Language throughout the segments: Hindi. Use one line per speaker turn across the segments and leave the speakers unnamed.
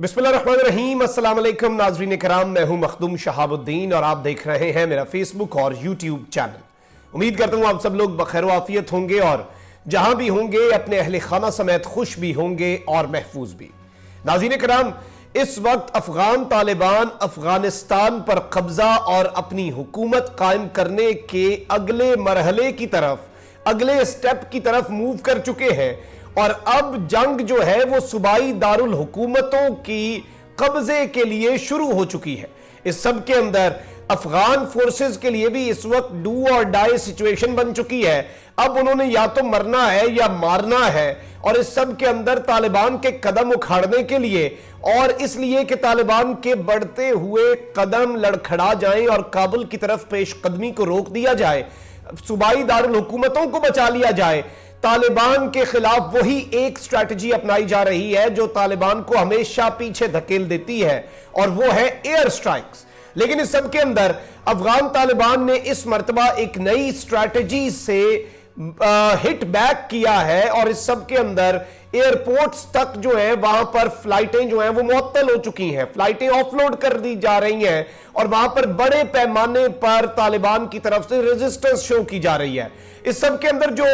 बिस्मिल्लाहिर्रहमानिर्रहीम, अस्सलाम वालेकुम नाज़रीन कराम, मैं हूं मखदूम शहाबुद्दीन और आप देख रहे हैं मेरा फेसबुक और यूट्यूब चैनल। उम्मीद करता हूं आप सब लोग बखैर आफियत होंगे और जहां भी होंगे अपने अहले खाना समेत खुश भी होंगे और महफूज भी। नाज़रीन कराम, इस वक्त अफगान तालिबान अफगानिस्तान पर कब्जा और अपनी हुकूमत कायम करने के अगले मरहले की तरफ, अगले स्टेप की तरफ मूव कर चुके हैं और अब जंग जो है वो सूबाई दारुल हुकूमतों की कब्जे के लिए शुरू हो चुकी है। इस सब के अंदर अफगान फोर्सेस के लिए भी इस वक्त डू और डाई सिचुएशन बन चुकी है। अब उन्होंने या तो मरना है या मारना है और इस सब के अंदर तालिबान के कदम उखाड़ने के लिए और इसलिए कि तालिबान के बढ़ते हुए कदम लड़खड़ा जाएं और काबुल की तरफ पेशकदमी को रोक दिया जाए, सूबाई दारुल हुकूमतों को बचा लिया जाए, तालिबान के खिलाफ वही एक स्ट्रैटेजी अपनाई जा रही है जो तालिबान को हमेशा पीछे धकेल देती है और वो है एयर स्ट्राइक्स। लेकिन इस सब के अंदर अफगान तालिबान ने इस मर्तबा एक नई स्ट्रैटेजी से हिट बैक किया है और इस सब के अंदर एयरपोर्ट्स तक जो है वहां पर फ्लाइटें जो हैं वो मुअत्तल हो चुकी हैं, फ्लाइटें ऑफलोड कर दी जा रही हैं और वहां पर बड़े पैमाने पर तालिबान की तरफ से रेजिस्टेंस शो की जा रही है। इस सब के अंदर जो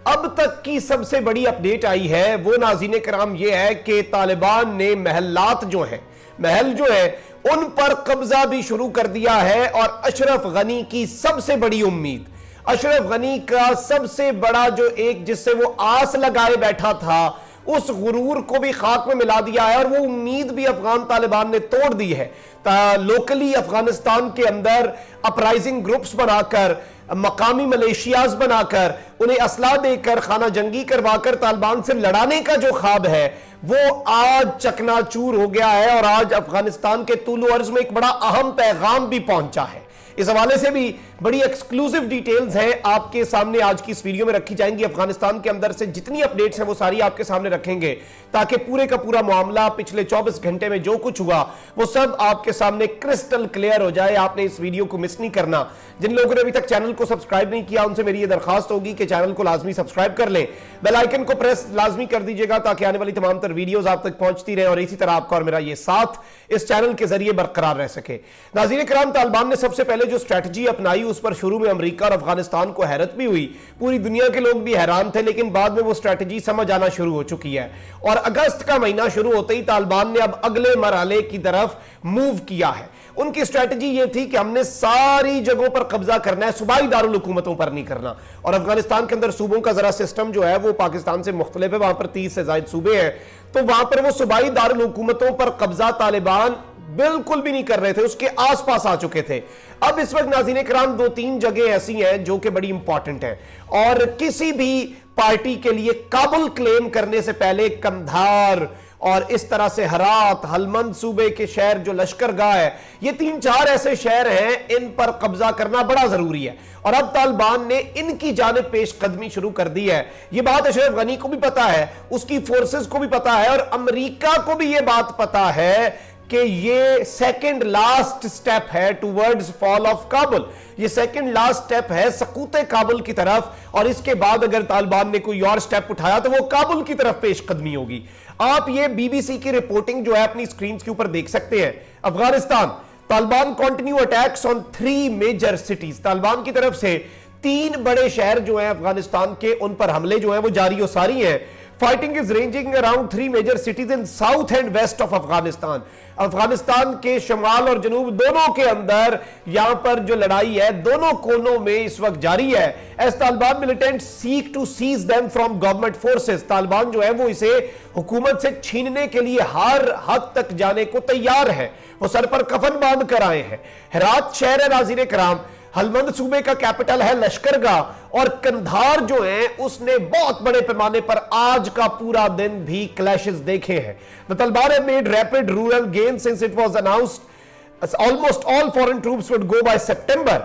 अब तक की सबसे बड़ी अपडेट आई है वो नाज़रीन कराम ये है कि तालिबान ने महल जो है उन पर कब्जा भी शुरू कर दिया है और अशरफ गनी की सबसे बड़ी उम्मीद, अशरफ गनी का सबसे बड़ा जो एक जिससे वो आस लगाए बैठा था, उस गुरूर को भी खाक में मिला दिया है और वो उम्मीद भी अफगान तालिबान ने तोड़ दी है। लोकली अफगानिस्तान के अंदर अपराइजिंग ग्रुप्स बनाकर, मकामी मलेशियाज बनाकर, उन्हें असला देकर, खाना जंगी करवाकर तालिबान से लड़ाने का जो ख्वाब है वो आज चकनाचूर हो गया है और आज अफगानिस्तान के तूलो अर्ज में एक बड़ा अहम पैगाम भी पहुंचा है। इस हवाले से भी बड़ी एक्सक्लूसिव डिटेल्स हैं आपके सामने आज की इस वीडियो में रखी जाएंगी। अफगानिस्तान के अंदर से जितनी अपडेट्स हैं वो सारी आपके सामने रखेंगे ताकि पूरे का पूरा मामला पिछले 24 घंटे में जो कुछ हुआ वो सब आपके सामने क्रिस्टल क्लियर हो जाए। आपने इस वीडियो को मिस नहीं करना। जिन लोगों ने अभी तक चैनल को सब्सक्राइब नहीं किया उनसे मेरी ये दरखास्त होगी कि चैनल को लाजमी सब्सक्राइब कर लें, बेल आइकन को प्रेस लाजमी कर दीजिएगा ताकि आने वाली तमाम तर वीडियोस आप तक पहुंचती रहे और इसी तरह आपका और मेरा ये साथ इस चैनल के जरिए बरकरार रह सके। नाज़रीन कराम, तालिबान ने सबसे पहले जो स्ट्रैटेजी अपनाई उस पर शुरू में अमेरिका और अफगानिस्तान को हैरत भी हुई, पूरी दुनिया के लोग भी हैरान थे, लेकिन बाद में वो स्ट्रैटेजी समझ आना शुरू हो चुकी है और अगस्त का महीना शुरू होते ही तालिबान ने अब अगले मरहले की तरफ मूव किया है। उनकी स्ट्रैटेजी ये थी कि हमने सारी जगहों पर कब्जा करना है, सूबाई दारुल हुकूमतों पर नहीं करना। और अफगानिस्तान के अंदर सूबों का जरा सिस्टम जो है वो पाकिस्तान से मुख्तलिफ है, वहां पर 30 से ज्यादा सूबे हैं, तो वहां पर वो सूबाई दारुल हुकूमतों पर कब्जा तालिबान बिल्कुल भी नहीं कर रहे थे, उसके आसपास आ चुके थे। अब इस वक्त नाज़रीन कराम 2-3 जगह ऐसी हैं जो कि बड़ी इंपॉर्टेंट हैं और किसी भी पार्टी के लिए काबुल क्लेम करने से पहले कंधार और इस तरह से हरात, हलमंद सूबे के शहर जो लश्करगाह है, ये 3-4 ऐसे शहर हैं, इन पर कब्जा करना बड़ा जरूरी है और अब तालिबान ने इनकी जानिब पेशकदमी शुरू कर दी है। ये बात अशरफ गनी को भी पता है, उसकी फोर्सेस को भी पता है और अमेरिका को भी ये बात पता है कि ये सेकंड लास्ट स्टेप है टुवर्ड्स फॉल ऑफ काबुल। ये सेकंड लास्ट स्टेप है सकूते काबुल की तरफ और इसके बाद अगर तालिबान ने कोई और स्टेप उठाया तो वो काबुल की तरफ पेशकदमी होगी। आप ये बीबीसी की रिपोर्टिंग जो है अपनी स्क्रीन के ऊपर देख सकते हैं। Afghanistan, Taliban continue attacks on 3 major cities. Taliban की तरफ से 3 बड़े शहर जो हैं अफगानिस्तान के, उन पर हमले जो हैं वो जारी और सारी हैं। Fighting is ranging around 3 major cities in south and west of Afghanistan. Afghanistan के शमाल और जनूब दोनों के अंदर यहां पर जो लड़ाई है दोनों कोनों में इस वक्त जारी है। As Taliban militants seek to seize them from government forces, Taliban जो है वो इसे हुकूमत से छीनने के लिए हर हद तक जाने को तैयार है। वो सर पर कफन बांध कर आए हैं। हेरात शहर है नाज़रीन कराम, हलमंद सूबे का कैपिटल है लश्करगाह और कंधार जो है उसने बहुत बड़े पैमाने पर आज का पूरा दिन भी क्लैशेस देखे हैं। The Taliban have made rapid rural gain since it was announced almost all foreign troops would go by September,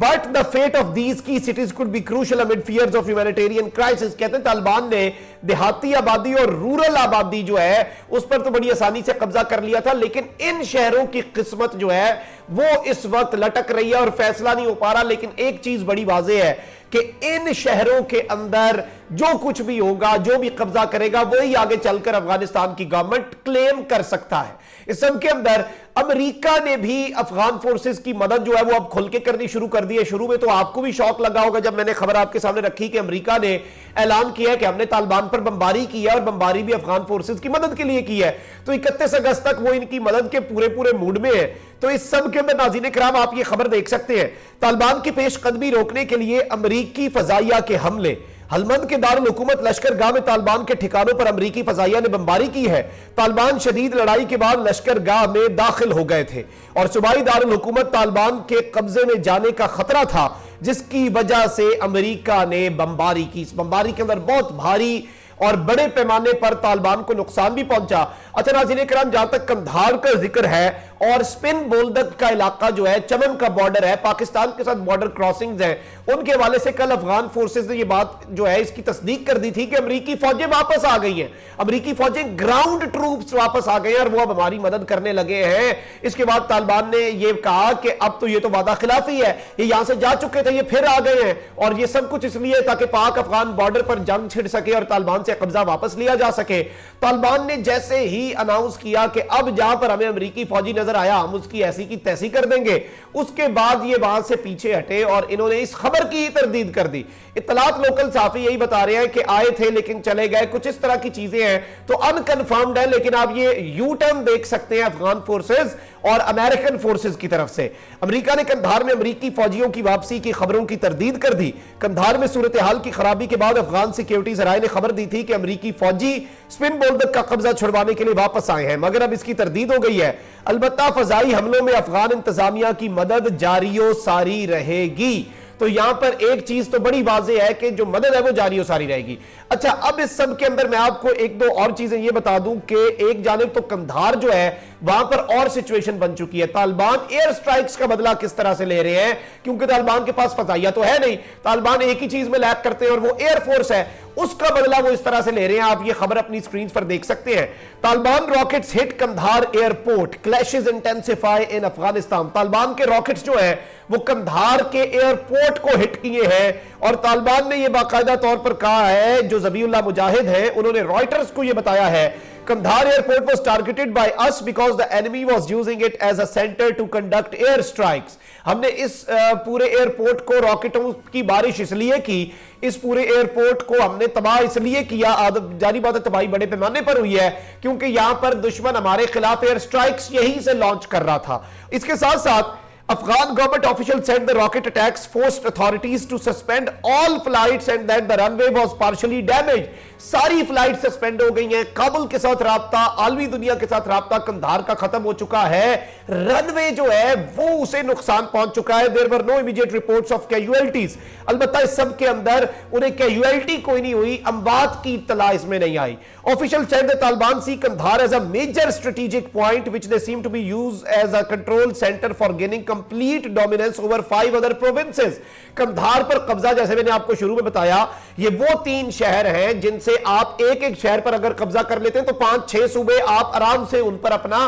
but the fate of these key cities could be crucial amid fears of humanitarian crisis। कहते हैं तालिबान ने देहाती आबादी और रूरल आबादी जो है उस पर तो बड़ी आसानी से कब्जा कर लिया था, लेकिन इन शहरों की किस्मत जो है वो इस वक्त लटक रही है और फैसला नहीं हो पा रहा। लेकिन एक चीज बड़ी वाज़ेह है कि इन शहरों के अंदर जो कुछ भी होगा, जो भी कब्जा करेगा, वही आगे चलकर अफगानिस्तान की गवर्नमेंट क्लेम कर सकता है। इस सब के अंदर अमेरिका ने भी अफगान फोर्सेस की मदद जो है वो अब खुल के करनी शुरू कर दी है। शुरू में तो आपको भी शौक लगा होगा जब मैंने खबर आपके सामने रखी कि अमेरिका ने ऐलान किया है कि हमने तालिबान पर बमबारी की है और बमबारी भी अफगान फोर्सेस की मदद के लिए की है। तो 31 अगस्त तक वो इनकी मदद के पूरे पूरे मूड में है। तो इस सब के अंदर नाज़रीन किराम आप ये खबर देख सकते हैं, तालिबान की पेशकदमी रोकने के लिए अमेरिकी फजाइया के हमले। हलमंद के दारुल हुकूमत लश्करगाह में तालिबान के ठिकानों पर अमेरिकी फजाइया ने बमबारी की है। तालिबान शदीद लड़ाई के बाद लश्करगाह में दाखिल हो गए थे और सूबाई दारुल हुकूमत तालिबान के कब्जे में जाने का खतरा था, जिसकी वजह से अमेरिका ने बमबारी की। इस बमबारी के अंदर बहुत भारी और बड़े पैमाने पर तालिबान को नुकसान भी पहुंचा। अच्छा नाज़रीन किराम, जहां तक कंधार का जिक्र है और स्पिन बोल्दक का इलाका जो है, चमन का बॉर्डर है, पाकिस्तान के साथ बॉर्डर क्रॉसिंग्स हैं, उनके हवाले से कल अफगान फोर्सेस ने यह बात जो है इसकी तस्दीक कर दी थी कि अमेरिकी फौजें वापस आ गई हैं। अमेरिकी फौजें ग्राउंड ट्रूप्स वापस आ गए हैं और वो अब हमारी मदद करने लगे हैं। इसके बाद तालिबान ने यह कहा कि अब तो ये तो वादा खिलाफी है, ये यहां से जा चुके थे, ये फिर आ गए हैं और ये सब कुछ इसलिए ताकि पाक अफगान बॉर्डर पर जंग छिड़ सके और तालिबान से कब्जा वापस लिया जा सके। तालिबान ने जैसे ही अनाउंस किया कि अब जहां पर हमें अमेरिकी फौजी नजर आया हम उसकी ऐसी की तैसी कर देंगे, उसके बाद ये वहां से पीछे हटे और इन्होंने इस खबर की तरदीद कर दी। इत्तलात लोकल साफी यही बता रहे हैं कि आए थे लेकिन चले गए, कुछ इस तरह की चीजें हैं, तो अनकन्फर्म्ड है। लेकिन आप ये यू टर्न देख सकते हैं अफगान फोर्सेस और अमेरिकन फोर्सेस की तरफ से। अमेरिका ने कंधार में अमेरिकी फौजियों की वापसी की खबरों की तरदीद कर दी। कंधार में सूरत हाल की खराबी के बाद अफगान सिक्योरिटी जराये ने खबर दी थी कि अमेरिकी फौजी स्पिन बोल्दक का कब्जा छुड़वाने के लिए वापस आए हैं, मगर अब इसकी तरदीद हो गई है। अलबत्ता फजाई हमलों में अफगान इंतजामिया की मदद जारियो सारी रहेगी। तो यहां पर एक चीज तो बड़ी वाज़ेह है कि जो मदद है वो जारी सारी रहेगी। अच्छा, अब इस सब के अंदर मैं आपको एक दो और चीजें ये बता दूं कि एक जानिब तो कंधार जो है वहां पर और सिचुएशन बन चुकी है। तालिबान एयर स्ट्राइक्स का बदला किस तरह से ले रहे हैं, क्योंकि तालिबान के पास फजाइया तो है नहीं, तालिबान एक ही चीज में लैक करते हैं और वो एयरफोर्स है, उसका बदला वो इस तरह से ले रहे हैं। आप ये खबर अपनी स्क्रीन पर देख सकते हैं। Taliban rockets hit Kandahar airport, clashes intensify in Afghanistan. Taliban के रॉकेट्स जो है वो कंधार के एयरपोर्ट को हिट किए हैं और तालिबान ने यह बाकायदा तौर पर कहा है, जो ज़बीउल्लाह मुजाहिद हैं उन्होंने रॉयटर्स को यह बताया है, Kandahar airport was targeted by us because the enemy was using it as a center to conduct air strikes। हमने इस पूरे एयरपोर्ट को रॉकेटों की बारिश इसलिए की, इस पूरे एयरपोर्ट को हमने तबाह इसलिए किया, जारी बात है तबाही बड़े पैमाने पर हुई है क्योंकि यहां पर दुश्मन हमारे खिलाफ एयर स्ट्राइक्स यहीं से लॉन्च कर रहा था। इसके साथ साथ Afghan government officials said the rocket attacks forced authorities to suspend all flights and that the runway was partially damaged। सारी फ्लाइट सस्पेंड हो गई हैं। काबुल के साथ राब्ता, आलमी दुनिया के साथ राब्ता कंधार का खत्म हो चुका है। रनवे जो है वो उसे नुकसान पहुंच चुका है। There were no immediate reports of casualties. अलबत्ता इस सब के अंदर उन्हें कैजुअलिटी कोई नहीं हुई, अमवात की इत्तला इसमें नहीं आई। Official said the Taliban see Kandahar as a major strategic point which they seem to be used as a control centre for gaining complete dominance over 5 other provinces. Kandahar पर कब्जा, जैसे मैंने आपको शुरू में बताया, ये वो 3 शहर हैं जिनसे आप एक एक शहर पर अगर कब्जा कर लेते हैं तो 5-6 सूबे आप आराम से उन पर अपना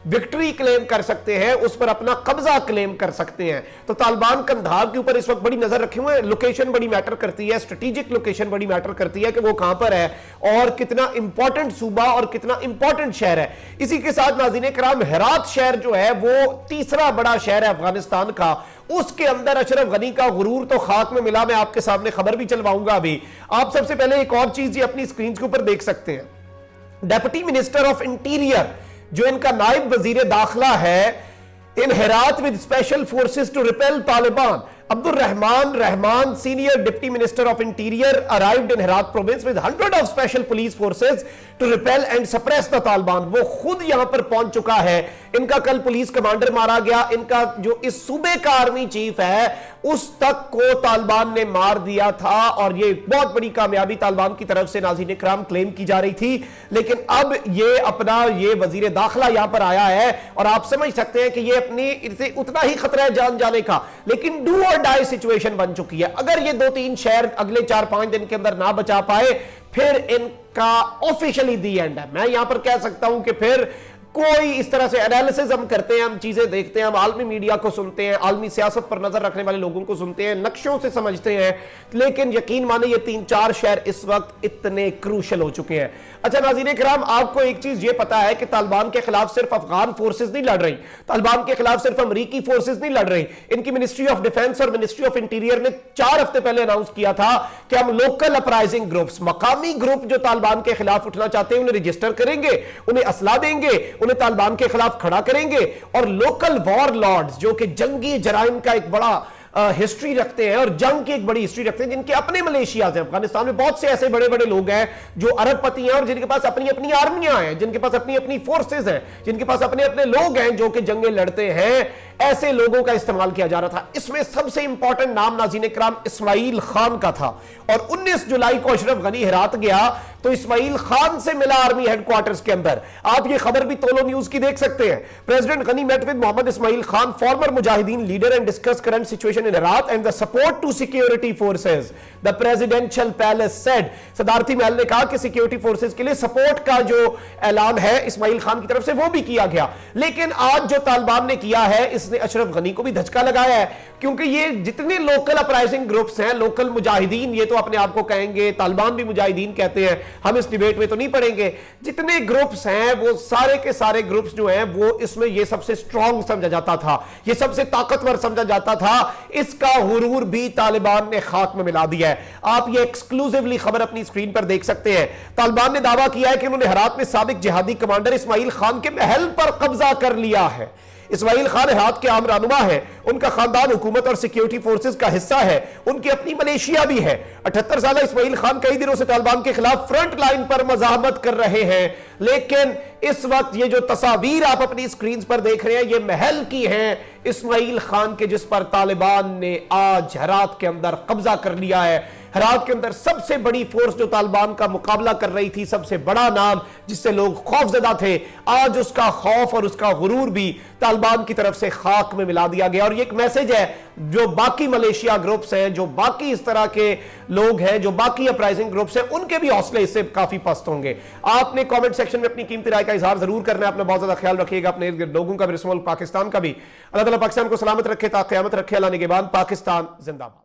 विक्ट्री क्लेम कर सकते हैं, उस पर अपना कब्जा क्लेम कर सकते हैं। तो तालिबान कंधार के ऊपर इस वक्त बड़ी नजर रखे हुए हैं। लोकेशन बड़ी मैटर करती है, स्ट्रेटेजिक लोकेशन बड़ी मैटर करती है कि वो कहां पर है और कितना इंपॉर्टेंट सूबा और कितना इंपॉर्टेंट शहर है। इसी के साथ नाज़रीन किराम, हेरात शहर जो है वो तीसरा बड़ा शहर है अफगानिस्तान का। उसके अंदर अशरफ गनी का गुरूर तो खाक में मिला। मैं आपके सामने खबर भी चलवाऊंगा अभी। आप सबसे पहले एक और चीज अपनी स्क्रीन के ऊपर देख सकते हैं। डेप्यूटी मिनिस्टर ऑफ इंटीरियर, जो इनका नायब वजीर दाखिला है, in Herat with special forces to repel Taliban, Abdul Rahman senior deputy minister of interior arrived in Herat province with 100 of special police forces to repel and suppress the Taliban. वो खुद यहां पर पहुंच चुका है। इनका कल पुलिस कमांडर मारा गया। इनका जो इस सूबे का आर्मी चीफ है उस तक को तालिबान ने मार दिया था और ये बहुत बड़ी कामयाबी तालिबान की तरफ से नाज़रीन इकराम क्लेम की जा रही थी। लेकिन अब ये अपना ये वजीर दाखिला यहां पर आया है और आप समझ सकते हैं कि ये अपनी इसे उतना ही खतरा है जान जाने का, लेकिन डू और डाई सिचुएशन बन चुकी है। अगर ये 2-3 शहर अगले 4-5 दिन के अंदर ना बचा पाए फिर इनका ऑफिशियली दी एंड है। मैं यहां पर कह सकता हूं कि फिर कोई इस तरह से एनालिसिस हम करते हैं, हम चीजें देखते हैं, हम आलमी मीडिया को सुनते हैं, आलमी सियासत पर नजर रखने वाले लोगों को सुनते हैं, नक्शों से समझते हैं, लेकिन यकीन माने ये 3-4 शहर इस वक्त इतने क्रूशल हो चुके हैं। अच्छा नाज़रीन किराम, आपको एक चीज ये पता है कि तालिबान के खिलाफ सिर्फ अफगान फोर्सेस नहीं लड़ रही, तालिबान के खिलाफ सिर्फ अमरीकी फोर्सेस नहीं लड़ रही। इनकी मिनिस्ट्री ऑफ डिफेंस और मिनिस्ट्री ऑफ इंटीरियर ने 4 हफ्ते पहले अनाउंस किया था कि हम लोकल अपराइजिंग ग्रुप्स, मकामी ग्रुप जो तालिबान के खिलाफ उठना चाहते हैं, उन्हें रजिस्टर करेंगे, उन्हें असला देंगे, उन्हें तालिबान के खिलाफ खड़ा करेंगे, और लोकल वॉर लॉर्ड्स जो कि जंगी जराइम का एक बड़ा हिस्ट्री रखते हैं और जंग की एक बड़ी हिस्ट्री रखते हैं, जिनके अपने मलेशिया हैं, अफगानिस्तान में बहुत से ऐसे बड़े बड़े लोग हैं जो अरबपति हैं और जिनके पास अपनी अपनी आर्मियां हैं, जिनके पास अपनी अपनी फोर्सेस हैं, जिनके पास अपने अपने लोग हैं जो कि जंगें लड़ते हैं, ऐसे लोगों का इस्तेमाल किया जा रहा था। इसमें सबसे इंपॉर्टेंट नाम नाज़रीन किराम इस्माइल खान का था, और 19 जुलाई को अशरफ गनी हेरात गया तो इस्माइल खान से मिला आर्मी हेडक्वार्टर्स के अंदर। आप ये खबर भी तोलो न्यूज की देख सकते हैं। President Ghani met with Mohammad Ismail Khan, former mujahideen leader, and discuss current situation in Herat and the support to security forces, the presidential palace said. सदारती महल ने कहा कि सिक्योरिटी फोर्सेस के लिए सपोर्ट का जो ऐलान है इस्माइल खान की तरफ से वो भी किया गया। लेकिन आज जो तालिबान ने किया है, इसने अशरफ गनी को भी धचका लगाया है, क्योंकि ये जितने लोकल अपराइजिंग ग्रुप्स हैं, लोकल मुजाहिदीन, ये तो अपने आप को कहेंगे, तालिबान भी मुजाहिदीन कहते हैं, हम इस डिबेट में तो नहीं पड़ेंगे, जितने ग्रुप्स हैं वो सारे के सारे ग्रुप्स जो हैं वो इसमें ये सबसे स्ट्रॉन्ग समझा जाता था, ये सबसे ताकतवर समझा जाता था। इसका हुरूर भी तालिबान ने खाक में मिला दिया है। आप ये एक्सक्लूसिवली खबर अपनी स्क्रीन पर देख सकते हैं। तालिबान ने दावा किया है कि उन्होंने हेरात में साबिक जिहादी कमांडर इस्माइल खान के महल पर कब्जा कर लिया है। इस्माइल खान हेरात के आम रहनुमा है, उनका खानदान हुकूमत और सिक्योरिटी फोर्सेस का हिस्सा है, उनकी अपनी मलेशिया भी है। 78 साल इस्माइल खान कई दिनों से तालिबान के खिलाफ फ्रंट लाइन पर मज़ाहमत कर रहे हैं, लेकिन इस वक्त ये जो तस्वीर आप अपनी स्क्रीन पर देख रहे हैं, ये महल की है इस्माइल खान के, जिस पर तालिबान ने आज हेरात के अंदर कब्जा कर लिया है। हेरात के अंदर सबसे बड़ी फोर्स जो तालिबान का मुकाबला कर रही थी, सबसे बड़ा नाम जिससे लोग खौफजदा थे, आज उसका खौफ और उसका गुरूर भी तालिबान की तरफ से खाक में मिला दिया गया। और ये एक मैसेज है जो बाकी मलेशिया ग्रुप्स हैं, जो बाकी इस तरह के लोग हैं, जो बाकी अपराइजिंग ग्रुप्स हैं, उनके भी हौसले इससे काफी पस्त होंगे। आपने कमेंट सेक्शन में अपनी कीमती राय का इजहार जरूर करना है। अपना बहुत ज्यादा ख्याल रखिएगा, अपने लोगों का भी, पाकिस्तान का भी। अल्लाह ताला पाकिस्तान को सलामत रखे, ता क़यामत रखे। अल्लाह निगहबान। पाकिस्तान जिंदाबाद।